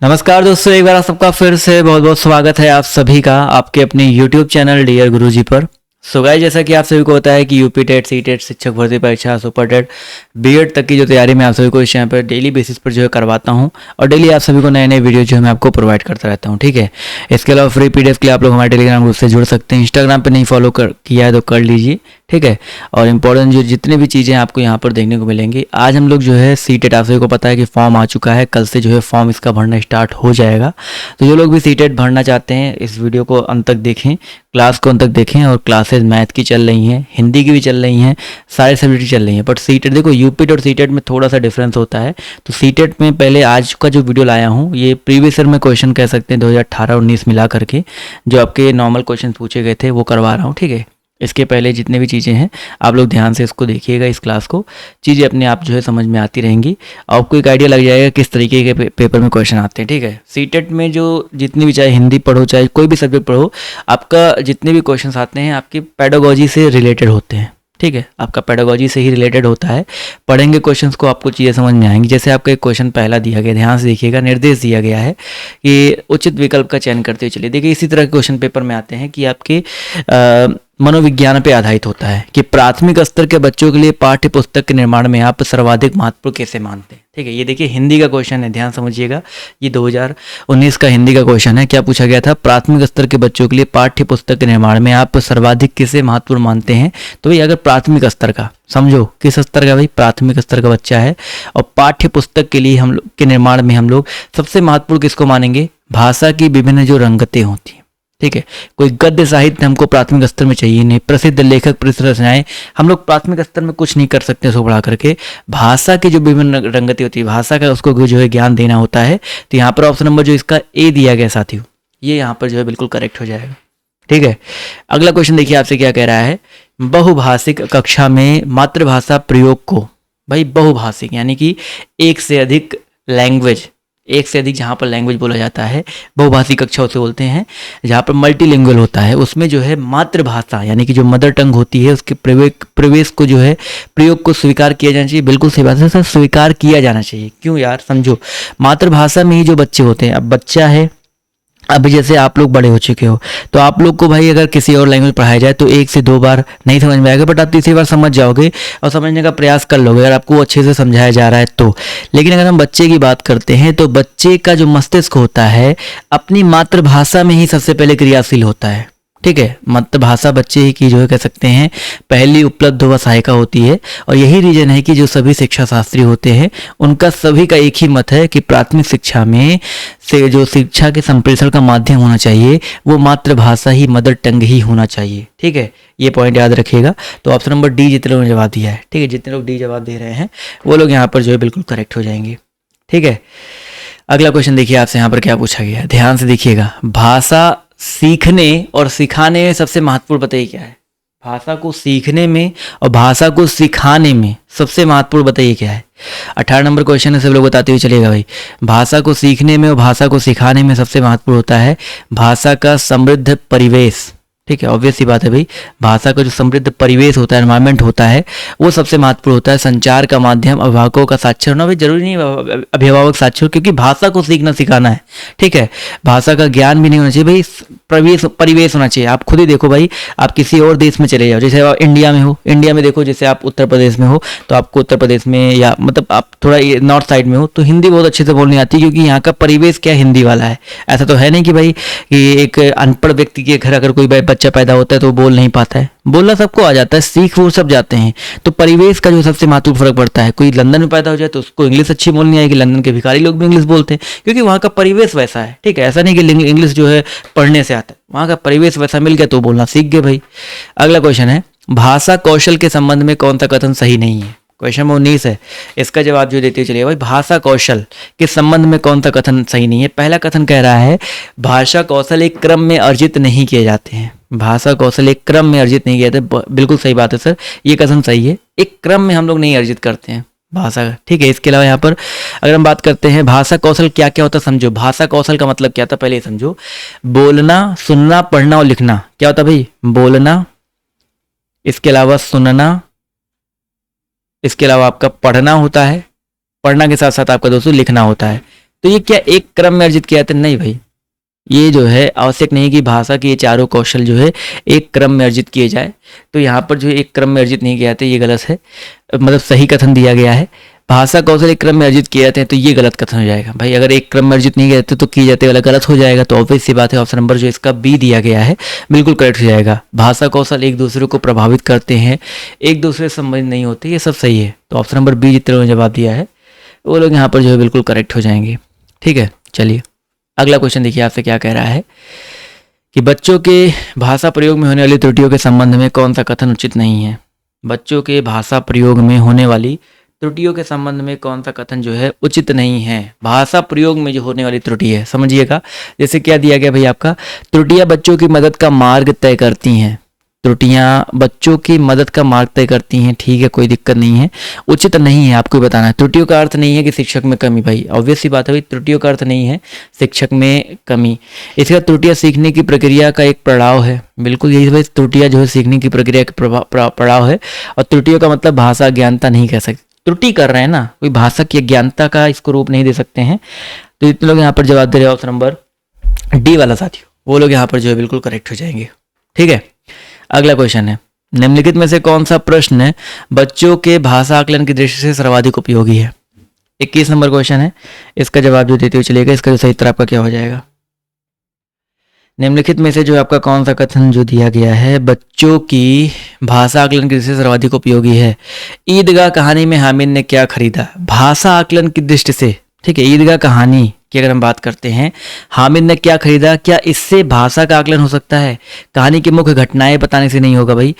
नमस्कार दोस्तों, एक बार आप सबका फिर से बहुत बहुत स्वागत है आप सभी का आपके अपने YouTube चैनल डियर गुरुजी पर। सो गाइस, जैसा कि आप सभी को होता है कि यूपी टेट, सी टेट, शिक्षक भर्ती परीक्षा, सुपर टेट, बीएड तक की जो तैयारी मैं आप सभी को इस चैनल पर डेली बेसिस पर जो है करवाता हूं और डेली आप सभी को नए नए वीडियो जो है मैं आपको प्रोवाइड करता रहता हूं। ठीक है, इसके अलावा फ्री पीडीएफ के लिए आप लोग हमारे टेलीग्राम ग्रुप से जुड़ सकते हैं। इंस्टाग्राम पर नहीं फॉलो किया है तो कर लीजिए। ठीक है, और इम्पोर्टेंट जो जितने भी चीज़ें आपको यहाँ पर देखने को मिलेंगी, आज हम लोग जो है सी टेट, आप सभी को पता है कि फॉर्म आ चुका है, कल से जो है फॉर्म इसका भरना स्टार्ट हो जाएगा। तो जो लोग भी सी टेट भरना चाहते हैं इस वीडियो को अंत तक देखें, क्लास को अंत तक देखें। और क्लासेज मैथ की चल रही हैं, हिंदी की भी चल रही हैं, सारे सब्जेक्ट चल रही हैं। बट सी टेट देखो, यूपी टेट और सी टेट में थोड़ा सा डिफरेंस होता है। तो सी टेट में पहले आज का जो वीडियो लाया हूँ ये प्रीवियस ईयर में क्वेश्चन कह सकते हैं 2018-19 मिला करके जो आपके नॉर्मल क्वेश्चन पूछे गए थे वो करवा रहा हूँ। ठीक है, इसके पहले जितने भी चीज़ें हैं आप लोग ध्यान से इसको देखिएगा, इस क्लास को, चीज़ें अपने आप जो है समझ में आती रहेंगी। आपको एक आइडिया लग जाएगा किस तरीके के पेपर में क्वेश्चन आते हैं। ठीक है, सीटेट में जो जितनी भी, चाहे हिंदी पढ़ो चाहे कोई भी सब्जेक्ट पढ़ो, आपका जितने भी क्वेश्चन आते हैं आपकी पेडागोजी से रिलेटेड होते हैं। ठीक है, आपका पेडागोजी से ही रिलेटेड होता है। पढ़ेंगे क्वेश्चंस को आपको चीज़ें समझ में आएंगी। जैसे आपका एक क्वेश्चन पहला दिया गया, ध्यान से देखिएगा, निर्देश दिया गया है कि उचित विकल्प का चयन करते हुए चलिए। देखिए, इसी तरह के क्वेश्चन पेपर में आते हैं कि आपके मनोविज्ञान पे आधारित होता है कि प्राथमिक स्तर के बच्चों के लिए पाठ्य पुस्तक के निर्माण में आप सर्वाधिक महत्वपूर्ण कैसे मानते हैं। ठीक है, ये देखिए हिंदी का क्वेश्चन है, ध्यान समझिएगा। ये 2019 का हिंदी का क्वेश्चन है। क्या पूछा गया था? प्राथमिक स्तर के बच्चों के लिए पाठ्य पुस्तक के निर्माण में आप सर्वाधिक किसे महत्वपूर्ण मानते हैं। तो भाई अगर प्राथमिक स्तर का, समझो किस स्तर का, भाई प्राथमिक स्तर का बच्चा है और पाठ्य पुस्तक के लिए हम लोग के निर्माण में हम लोग सबसे महत्वपूर्ण किसको मानेंगे? भाषा की विभिन्न जो रंगतें होती हैं। ठीक है, कोई गद्य साहित्य हमको प्राथमिक स्तर में चाहिए नहीं, प्रसिद्ध लेखक, प्रसिद्ध रचनाएं हम लोग प्राथमिक स्तर में कुछ नहीं कर सकते उसको बढ़ा करके। भाषा की जो विभिन्न रंगतें होती है, भाषा का उसको जो है ज्ञान देना होता है। तो यहाँ पर ऑप्शन नंबर जो इसका ए दिया गया साथियों, ये यहाँ पर जो है बिल्कुल करेक्ट हो जाएगा। ठीक है, अगला क्वेश्चन देखिए आपसे क्या कह रहा है। बहुभाषिक कक्षा में मातृभाषा प्रयोग को, भाई बहुभाषिक यानी कि एक से अधिक लैंग्वेज, एक से अधिक जहाँ पर लैंग्वेज बोला जाता है, बहुभाषी कक्षा उसे बोलते हैं। जहाँ पर मल्टीलिंगुअल होता है उसमें जो है मातृभाषा यानी कि जो मदर टंग होती है उसके प्रवेश को जो है, प्रयोग को स्वीकार किया जाना चाहिए। बिल्कुल सही बात है सर, स्वीकार किया जाना चाहिए। क्यों यार, समझो मातृभाषा में ही जो बच्चे होते हैं, अब बच्चा है, अभी जैसे आप लोग बड़े हो चुके हो तो आप लोग को भाई अगर किसी और लैंग्वेज पढ़ाया जाए तो 1 से 2 बार नहीं समझ में आएगा, बट आप तीसरी बार समझ जाओगे और समझने का प्रयास कर लोगे अगर आपको अच्छे से समझाया जा रहा है तो। लेकिन अगर हम बच्चे की बात करते हैं तो बच्चे का जो मस्तिष्क होता है अपनी मातृभाषा में ही सबसे पहले क्रियाशील होता है। ठीक है, मातृभाषा बच्चे की जो है कह सकते हैं पहली उपलब्ध व सहायिका होती है। और यही रीजन है कि जो सभी शिक्षा शास्त्री होते हैं उनका सभी का एक ही मत है कि प्राथमिक शिक्षा में से जो शिक्षा के संप्रेषण का माध्यम होना चाहिए वो मातृभाषा ही, मदर टंग ही होना चाहिए। ठीक है, ये पॉइंट याद रखिएगा। तो ऑप्शन नंबर डी जितने लोगों ने जवाब दिया है, ठीक है, जितने लोग डी जवाब दे रहे हैं वो लोग यहाँ पर जो है बिल्कुल करेक्ट हो जाएंगे। ठीक है, अगला क्वेश्चन देखिए आपसे यहाँ पर क्या पूछा गया है, ध्यान से देखिएगा। भाषा सीखने और सिखाने में सबसे महत्वपूर्ण बताइए क्या है? भाषा को सीखने में और भाषा को सिखाने में सबसे महत्वपूर्ण बताइए क्या है? 18 नंबर क्वेश्चन है, सब लोग बताते हुए चलेगा भाई। भाषा को सीखने में और भाषा को सिखाने में सबसे महत्वपूर्ण होता है भाषा का समृद्ध परिवेश। ठीक है, ऑब्वियस सी बात है भाई, भाषा का जो समृद्ध परिवेश होता है, एनवायरनमेंट होता है, वो सबसे महत्वपूर्ण होता है। संचार का माध्यम, अभिभावकों का साक्षर होना, भाई जरूरी नहीं अभिभावक साक्षर, क्योंकि भाषा को सीखना सिखाना है। ठीक है, भाषा का ज्ञान भी नहीं होना चाहिए भाई, परिवेश होना चाहिए। आप खुद ही देखो भाई, आप किसी और देश में चले जाओ, जैसे आप इंडिया में हो, इंडिया में देखो, जैसे आप उत्तर प्रदेश में हो तो आपको उत्तर प्रदेश में या मतलब आप थोड़ा नॉर्थ साइड में हो तो हिंदी बहुत अच्छे से बोलनी आती है, क्योंकि यहाँ का परिवेश क्या हिंदी वाला है। ऐसा तो है नहीं कि भाई कि एक अनपढ़ व्यक्ति के घर अगर कोई बच्चा पैदा होता है तो वो बोल नहीं पाता है, बोलना सबको आ जाता है, सीख वो सब जाते हैं। तो परिवेश का जो सबसे महत्वपूर्ण फर्क पड़ता है। कोई लंदन में पैदा हो जाए तो उसको इंग्लिश अच्छी बोलनी आएगी, लंदन के भिखारी लोग भी इंग्लिश बोलते हैं क्योंकि वहाँ का परिवेश वैसा है। ठीक है, ऐसा नहीं कि इंग्लिश जो है पढ़ने से आता है, वहाँ का परिवेश वैसा मिल गया तो बोलना सीख गए भाई। अगला क्वेश्चन है, भाषा कौशल के संबंध में कौन सा कथन सही नहीं है? क्वेश्चन नंबर 19 है, इसका जवाब जो देते चलिए भाई। भाषा कौशल के संबंध में कौन सा कथन सही नहीं है? पहला कथन कह रहा है भाषा कौशल एक क्रम में अर्जित नहीं किए जाते हैं। भाषा कौशल एक क्रम में अर्जित नहीं किए जाते, बिल्कुल सही बात है सर, ये कथन सही है। एक क्रम में हम लोग नहीं अर्जित करते हैं भाषा का। ठीक है, इसके अलावा यहाँ पर अगर हम बात करते हैं भाषा कौशल क्या क्या होता है, समझो। भाषा कौशल का मतलब क्या था पहले समझो। बोलना, सुनना, पढ़ना और लिखना। क्या होता भाई? बोलना, इसके अलावा सुनना, इसके अलावा आपका पढ़ना होता है, पढ़ना के साथ साथ आपका दोस्तों लिखना होता है। तो ये क्या एक क्रम में अर्जित किया जाता है? नहीं भाई, ये जो है आवश्यक नहीं कि भाषा के ये चारों कौशल जो है एक क्रम में अर्जित किए जाए। तो यहाँ पर जो है एक क्रम में अर्जित नहीं किए जाते, ये गलत है, मतलब सही कथन दिया गया है। भाषा कौशल एक क्रम में अर्जित किए जाते हैं, तो ये गलत कथन हो जाएगा भाई। अगर एक क्रम में अर्जित नहीं किए जाते तो किए जाते वाला गलत हो जाएगा। तो ऑब्वियस सी बात है, ऑप्शन नंबर जो इसका बी दिया गया है बिल्कुल करेक्ट हो जाएगा। भाषा कौशल एक दूसरे को प्रभावित करते हैं, एक दूसरे से संबंधित नहीं होते, ये सब सही है। तो ऑप्शन नंबर बी जितने लोगों ने जवाब दिया है वो लोग यहाँ पर जो है बिल्कुल करेक्ट हो जाएंगे। ठीक है, चलिए अगला क्वेश्चन देखिए आपसे क्या कह रहा है कि बच्चों के भाषा प्रयोग में होने वाली त्रुटियों के संबंध में कौन सा कथन उचित नहीं है। बच्चों के भाषा प्रयोग में होने वाली त्रुटियों के संबंध में कौन सा कथन जो है उचित नहीं है। भाषा प्रयोग में जो होने वाली त्रुटि है, समझिएगा, जैसे क्या दिया गया भाई आपका, त्रुटियां बच्चों की मदद का मार्ग तय करती हैं। त्रुटियां बच्चों की मदद का मार्ग तय करती हैं, ठीक है, कोई दिक्कत नहीं है, उचित नहीं है, आपको बताना है। त्रुटियों का अर्थ नहीं है कि शिक्षक में कमी, भाई ऑब्वियस सी बात है भाई, त्रुटियों का अर्थ नहीं है शिक्षक में कमी। इसका त्रुटियां सीखने की प्रक्रिया का एक पड़ाव है, बिल्कुल यही भाई, त्रुटियां जो है सीखने की प्रक्रिया का पड़ाव है। और त्रुटियों का मतलब भाषा अज्ञानता नहीं कह सकते, त्रुटि कर रहे हैं ना, कोई भाषा की अज्ञानता का इसको रूप नहीं दे सकते हैं। तो इतने लोग यहाँ पर जवाब दे रहे हैं ऑप्शन नंबर डी वाला साथियों, वो लोग यहाँ पर जो है बिल्कुल करेक्ट हो जाएंगे। ठीक है, अगला क्वेश्चन है, निम्नलिखित में से कौन सा प्रश्न बच्चों के भाषा आकलन की दृष्टि से सर्वाधिक उपयोगी है। 21 नंबर क्वेश्चन है, इसका जवाब जो देते हुए चलेगा, इसका जो सही उत्तर आपका क्या हो जाएगा। निम्नलिखित में से जो आपका कौन सा कथन जो दिया गया है बच्चों की भाषा आकलन की दृष्टि से सर्वाधिक उपयोगी है। ईदगाह कहानी में हामिद ने क्या खरीदा। भाषा आकलन की दृष्टि से, ठीक है, ईदगाह कहानी की अगर हम बात करते हैं, हामिद ने क्या खरीदा, क्या इससे भाषा का आकलन हो सकता है। कहानी की मुख्य घटनाएं बताने से नहीं होगा भाई,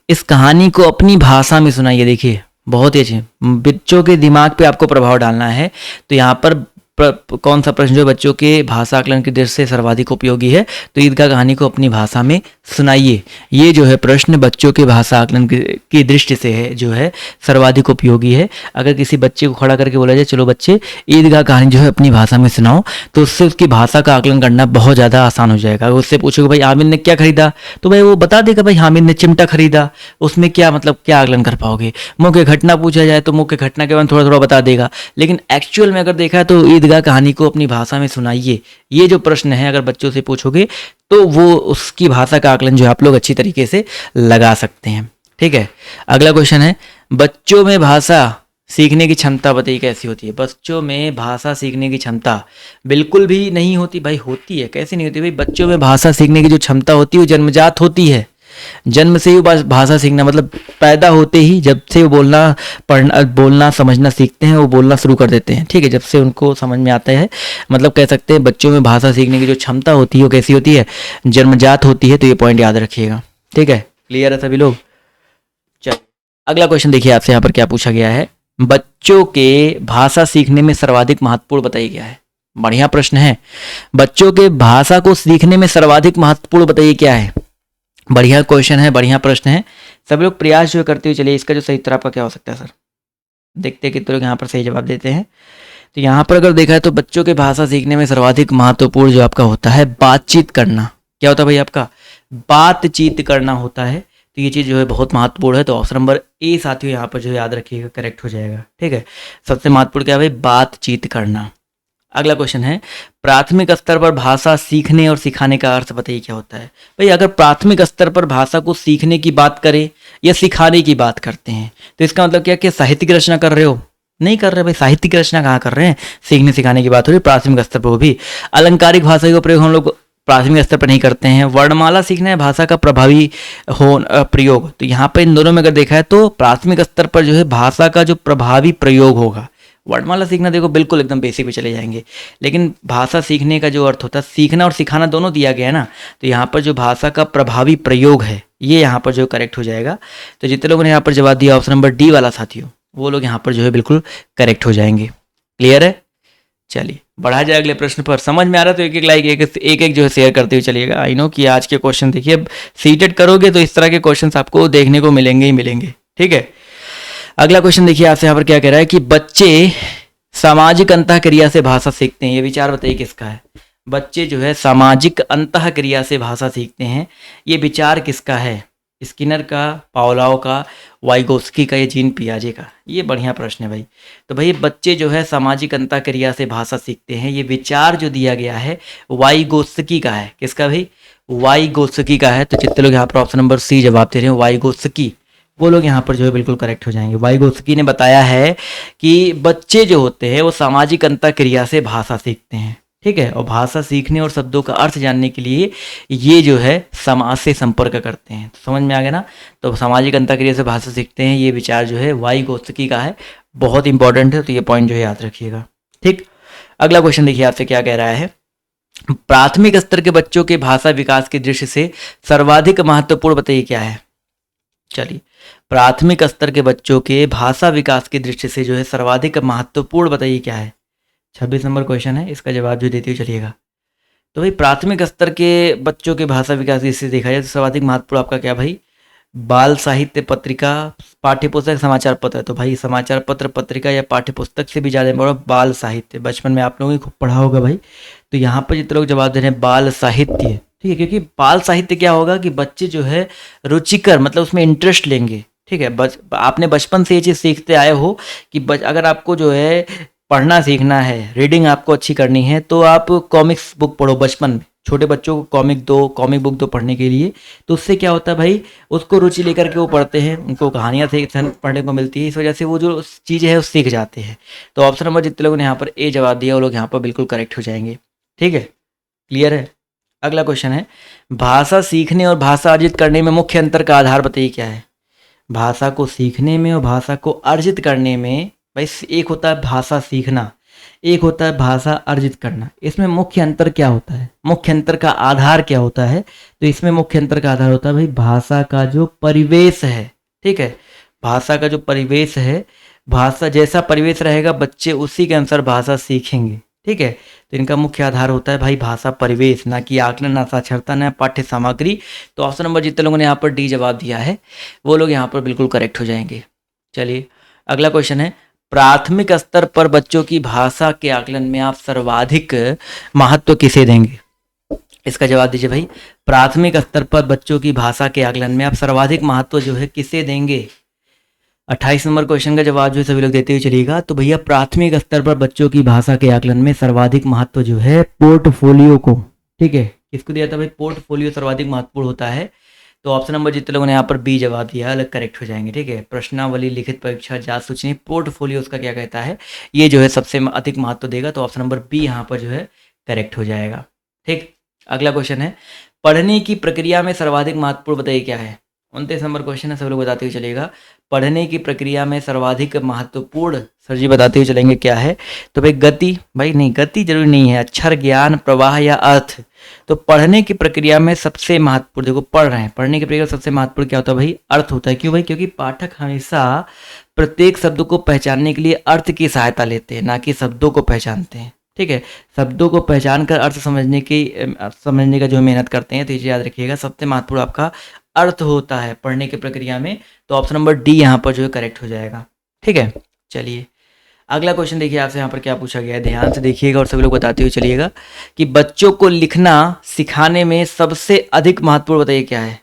इस कहानी को अपनी भाषा में सुनाइए। देखिए बहुत ही अच्छे, बच्चों के दिमाग पे आपको प्रभाव डालना है। तो यहाँ पर कौन सा प्रश्न जो बच्चों के भाषा आकलन की दृष्टि से सर्वाधिक उपयोगी है, तो ईदगाह कहानी को अपनी भाषा में सुनाइए। ये जो है प्रश्न बच्चों के भाषा आकलन की दृष्टि से है जो है सर्वाधिक उपयोगी है। अगर किसी बच्चे को खड़ा करके बोला जाए चलो बच्चे ईदगाह कहानी जो है अपनी भाषा में सुनाओ, तो उससे उसकी भाषा का आकलन करना बहुत ज़्यादा आसान हो जाएगा। अगर उससे पूछोगे भाई हामिद ने क्या खरीदा, तो भाई वो बता देगा भाई हामिद ने चिमटा खरीदा, उसमें क्या मतलब क्या आकलन कर पाओगे। मुख्य घटना पूछा जाए तो मुख्य घटना के बारे में थोड़ा थोड़ा बता देगा, लेकिन एक्चुअल में अगर देखा तो ईदगाह कहानी को अपनी भाषा में सुनाइए, ये जो प्रश्न है अगर बच्चों से पूछोगे तो वो उसकी भाषा का आकलन जो है आप लोग अच्छी तरीके से लगा सकते हैं। ठीक है, अगला क्वेश्चन है, बच्चों में भाषा सीखने की क्षमता बताइए कैसी होती है। बच्चों में भाषा सीखने की क्षमता बिल्कुल भी नहीं होती भाई, होती है, कैसे नहीं होती भाई। बच्चों में भाषा सीखने की जो क्षमता होती है वो जन्मजात होती है। जन्म से ही भाषा सीखना मतलब पैदा होते ही जब से वो बोलना समझना सीखते हैं, वो बोलना शुरू कर देते हैं। ठीक है, जब से उनको समझ में आता है, मतलब कह सकते हैं बच्चों में भाषा सीखने की जो क्षमता होती है वो कैसी होती है, जन्मजात होती है। तो ये पॉइंट याद रखिएगा। ठीक है, क्लियर है सभी लोग। चलिए अगला क्वेश्चन देखिए आपसे यहाँ पर क्या पूछा गया है, बच्चों के भाषा सीखने में सर्वाधिक महत्वपूर्ण बताइए क्या है। बढ़िया प्रश्न है, बच्चों के भाषा को सीखने में सर्वाधिक महत्वपूर्ण बताइए क्या है। बढ़िया क्वेश्चन है, बढ़िया प्रश्न है। सब लोग प्रयास जो करते हुए चलिए, इसका जो सही उत्तर आपका क्या हो सकता है सर। देखते हैं कितने लोग यहाँ पर सही जवाब देते हैं। तो यहाँ पर अगर देखा है तो बच्चों के भाषा सीखने में सर्वाधिक महत्वपूर्ण जो आपका होता है बातचीत करना। क्या होता है भाई आपका, बातचीत करना होता है। तो ये चीज़ जो है बहुत महत्वपूर्ण है। तो ऑप्शन नंबर ए साथियों यहाँ पर जो याद रखिएगा करेक्ट हो जाएगा। ठीक है, सबसे महत्वपूर्ण क्या है भाई, बातचीत करना। अगला क्वेश्चन है, प्राथमिक स्तर पर भाषा सीखने और सिखाने का अर्थ बताइए क्या होता है। भाई अगर प्राथमिक स्तर पर भाषा को सीखने की बात करें या सिखाने की बात करते हैं तो इसका मतलब क्या कि साहित्यिक रचना कर रहे हो, नहीं कर रहे भाई, साहित्यिक रचना कहाँ कर रहे हैं, सीखने सिखाने की बात हो रही है प्राथमिक स्तर पर। वो भी अलंकारिक भाषा का प्रयोग हम लोग प्राथमिक स्तर पर नहीं करते हैं। वर्णमाला सीखना है भाषा का प्रभावी प्रयोग, तो यहाँ पर इन दोनों में अगर देखा है तो प्राथमिक स्तर पर जो है भाषा का जो प्रभावी प्रयोग होगा। वर्णमाला सीखना देखो बिल्कुल एकदम बेसिक पे चले जाएंगे, लेकिन भाषा सीखने का जो अर्थ होता है, सीखना और सिखाना दोनों दिया गया है ना, तो यहाँ पर जो भाषा का प्रभावी प्रयोग है ये यहाँ पर जो करेक्ट हो जाएगा। तो जितने लोगों ने यहाँ पर जवाब दिया ऑप्शन नंबर डी वाला साथियों, वो लोग यहाँ पर जो है बिल्कुल करेक्ट हो जाएंगे। क्लियर है, चलिए बढ़ा जाए अगले प्रश्न पर। समझ में आ रहा तो एक एक लाइक एक एक जो है शेयर करते हुए चलिएगा। आई नो कि आज के क्वेश्चन देखिए, अब सीटेड करोगे तो इस तरह के क्वेश्चन आपको देखने को मिलेंगे ही मिलेंगे। ठीक है, अगला क्वेश्चन देखिए आपसे यहाँ पर क्या कह रहा है कि बच्चे सामाजिक अंतःक्रिया से भाषा सीखते हैं। ये विचार बताइए किसका है। बच्चे जो है सामाजिक अंतःक्रिया से भाषा सीखते हैं, ये विचार किसका है। स्किनर का, पावलोव का, वाइगोस्की का, ये जीन पियाजे का? ये बढ़िया प्रश्न है भाई। तो भाई बच्चे जो है सामाजिक अंतःक्रिया से भाषा सीखते हैं, ये विचार जो दिया गया है वाइगोस्की का है। किसका भाई? वाइगोस्की का है। तो जितने लोग यहाँ पर ऑप्शन नंबर सी जवाब दे रहे हैं वाइगोस्की, वो लोग यहाँ पर जो है बिल्कुल करेक्ट हो जाएंगे। वाइगोस्की ने बताया है कि बच्चे जो होते हैं वो सामाजिक अंतःक्रिया से भाषा सीखते हैं, ठीक है। और भाषा सीखने और शब्दों का अर्थ जानने के लिए ये जो है समाज से संपर्क करते हैं। तो समझ में आ गया ना? तो सामाजिक अंतःक्रिया से भाषा सीखते हैं, ये विचार जो है वाइगोत्स्की का है, बहुत इंपॉर्टेंट है। तो ये पॉइंट जो है याद रखिएगा, ठीक। अगला क्वेश्चन देखिए आपसे क्या कह रहा है। प्राथमिक स्तर के बच्चों के भाषा विकास की दृष्टि से सर्वाधिक महत्वपूर्ण बताइए क्या है? चलिए, प्राथमिक स्तर के बच्चों के भाषा विकास की दृष्टि से जो है सर्वाधिक महत्वपूर्ण बताइए क्या है? 26 नंबर क्वेश्चन है, इसका जवाब जो देते हुए चलिएगा। तो भाई प्राथमिक स्तर के बच्चों के भाषा विकास से देखा जाए तो सर्वाधिक महत्वपूर्ण आपका क्या भाई? बाल साहित्य पत्रिका, पाठ्यपुस्तक, समाचार पत्र। तो भाई समाचार पत्र, पत्रिका या पाठ्यपुस्तक से भी ज़्यादा इम्पोर्टेंट बाल साहित्य। बचपन में आप लोगों ने खूब पढ़ा होगा भाई। तो यहाँ पर जितने लोग जवाब दे रहे हैं बाल साहित्य, ठीक है, क्योंकि बाल साहित्य क्या होगा कि बच्चे जो है रुचिकर, मतलब उसमें इंटरेस्ट लेंगे, ठीक है। आपने बचपन से ये चीज़ सीखते आए हो कि अगर आपको जो है पढ़ना सीखना है, रीडिंग आपको अच्छी करनी है, तो आप कॉमिक्स बुक पढ़ो बचपन में। छोटे बच्चों को कॉमिक बुक दो पढ़ने के लिए, तो उससे क्या होता है भाई, उसको रुचि लेकर के वो पढ़ते हैं, उनको कहानियाँ पढ़ने को मिलती है, इस वजह से वो जो चीज़ें है वो सीख जाते हैं। तो ऑप्शन नंबर जितने लोगों ने यहाँ पर ए जवाब दिया वो लोग यहाँ पर बिल्कुल करेक्ट हो जाएंगे, ठीक है, क्लियर है। अगला क्वेश्चन है, भाषा सीखने और भाषा अर्जित करने में मुख्य अंतर का आधार बताइए क्या है? भाषा को सीखने में और भाषा को अर्जित करने में भाई, एक होता है भाषा सीखना, एक होता है भाषा अर्जित करना। इसमें मुख्य अंतर क्या होता है? मुख्य अंतर का आधार क्या होता है? तो इसमें मुख्य अंतर का आधार होता है भाई भाषा का जो परिवेश है, ठीक है। भाषा का जो परिवेश है, भाषा जैसा परिवेश रहेगा बच्चे उसी के अनुसार भाषा सीखेंगे, ठीक है। तो इनका मुख्य आधार होता है भाई भाषा परिवेश, ना कि आकलन, ना साक्षरता, ना पाठ्य सामग्री। तो ऑप्शन नंबर जितने लोगों ने यहाँ पर डी जवाब दिया है वो लोग यहाँ पर बिल्कुल करेक्ट हो जाएंगे। चलिए अगला क्वेश्चन है, प्राथमिक स्तर पर बच्चों की भाषा के आकलन में आप सर्वाधिक महत्व किसे देंगे? इसका जवाब दीजिए भाई। प्राथमिक स्तर पर बच्चों की भाषा के आकलन में आप सर्वाधिक महत्व जो है किसे देंगे? 28 नंबर क्वेश्चन का जवाब जो सभी लोग देते हुए चलिएगा। तो भैया प्राथमिक स्तर पर बच्चों की भाषा के आकलन में सर्वाधिक महत्व जो है पोर्टफोलियो को, ठीक है। किसको दिया था भाई? पोर्टफोलियो सर्वाधिक महत्वपूर्ण होता है। तो ऑप्शन नंबर जितने लोगों ने यहाँ पर बी जवाब दिया अलग करेक्ट हो जाएंगे, ठीक है। प्रश्नावली, लिखित परीक्षा, जांच सूचना, पोर्टफोलियो उसका क्या कहता है, ये जो है सबसे अधिक महत्व देगा। तो ऑप्शन नंबर बी यहाँ पर जो है करेक्ट हो जाएगा, ठीक। अगला क्वेश्चन है, पढ़ने की प्रक्रिया में सर्वाधिक महत्वपूर्ण बताइए क्या है? 29 नंबर क्वेश्चन है, सब लोग बताते हुए चलेगा। पढ़ने की प्रक्रिया में सर्वाधिक महत्वपूर्ण सर जी बताते हुए चलेंगे क्या है? तो भाई गति, भाई नहीं गति जरूरी नहीं है, अक्षर, ज्ञान, प्रवाह या अर्थ। तो पढ़ने की प्रक्रिया में सबसे महत्वपूर्ण, देखो पढ़ रहे हैं, पढ़ने की प्रक्रिया में सबसे महत्वपूर्ण क्या होता है भाई? अर्थ होता है। क्यों भाई? क्योंकि पाठक हमेशा प्रत्येक शब्द को पहचानने के लिए अर्थ की सहायता लेते हैं, ना कि शब्दों को पहचानते हैं, ठीक है। शब्दों को पहचान कर अर्थ समझने का जो मेहनत करते हैं। तो ये याद रखिएगा, सबसे महत्वपूर्ण आपका अर्थ होता है पढ़ने की प्रक्रिया में। तो ऑप्शन नंबर डी यहाँ पर जो है करेक्ट हो जाएगा, ठीक है। चलिए अगला क्वेश्चन देखिए आपसे यहाँ पर क्या पूछा गया है, ध्यान से देखिएगा और सभी लोग बताते हुए चलिएगा कि बच्चों को लिखना सिखाने में सबसे अधिक महत्वपूर्ण बताइए क्या है?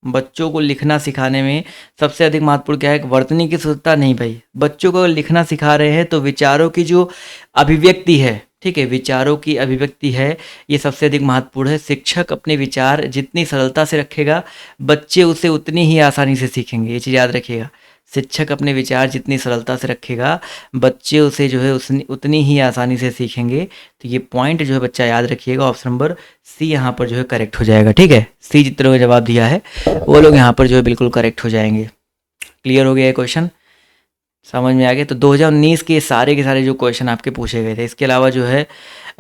बच्चों को लिखना सिखाने में सबसे अधिक महत्वपूर्ण क्या है? वर्तनी की शुद्धता नहीं भाई, बच्चों को लिखना सिखा रहे हैं तो विचारों की जो अभिव्यक्ति है, ठीक है, विचारों की अभिव्यक्ति है, ये सबसे अधिक महत्वपूर्ण है। शिक्षक अपने विचार जितनी सरलता से रखेगा बच्चे उसे उतनी ही आसानी से सीखेंगे, ये चीज़ याद रखिएगा। शिक्षक अपने विचार जितनी सरलता से रखेगा बच्चे उसे जो है उतनी ही आसानी से सीखेंगे। तो ये पॉइंट जो है बच्चा याद रखिएगा। ऑप्शन नंबर सी यहाँ पर जो है करेक्ट हो जाएगा, ठीक है। सी जितने लोगों ने जवाब दिया है वो लोग यहाँ पर जो है बिल्कुल करेक्ट हो जाएंगे। क्लियर हो गया ये क्वेश्चन, समझ में आ गया? तो 2019 के सारे जो क्वेश्चन आपके पूछे गए थे, इसके अलावा जो है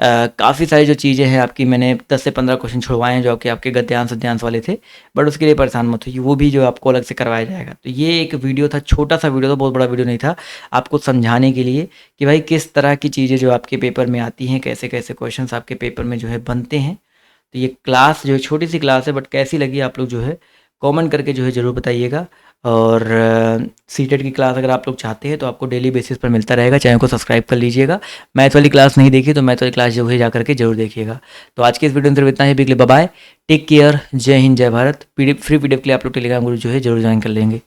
काफ़ी सारी जो चीज़ें हैं आपकी, मैंने 10 से 15 क्वेश्चन छुड़वाए हैं जो कि आपके गद्यांश उद्यांश वाले थे, बट उसके लिए परेशान मत होइए, वो भी जो आपको अलग से करवाया जाएगा। तो ये एक वीडियो था, छोटा सा वीडियो था, बहुत बड़ा वीडियो नहीं था, आपको समझाने के लिए कि भाई किस तरह की चीज़ें जो आपके पेपर में आती हैं, कैसे कैसे क्वेश्चन आपके पेपर में जो है बनते हैं। तो ये क्लास जो है छोटी सी क्लास है, बट कैसी लगी आप लोग जो है कमेंट करके जो है ज़रूर बताइएगा। और सीटेट की क्लास अगर आप लोग चाहते हैं तो आपको डेली बेसिस पर मिलता रहेगा। चैनल को सब्सक्राइब कर लीजिएगा। मैथ वाली क्लास नहीं देखी तो मैथ वाली क्लास जो है जा करके जरूर देखिएगा। तो आज की इस वीडियो में सिर्फ इतना ही। बाय बाय, टेक केयर, जय हिंद जय भारत। फ्री पीडीएफ के लिए आप लोग टेलीग्राम ग्रुप जो है जरूर ज्वाइन कर लेंगे।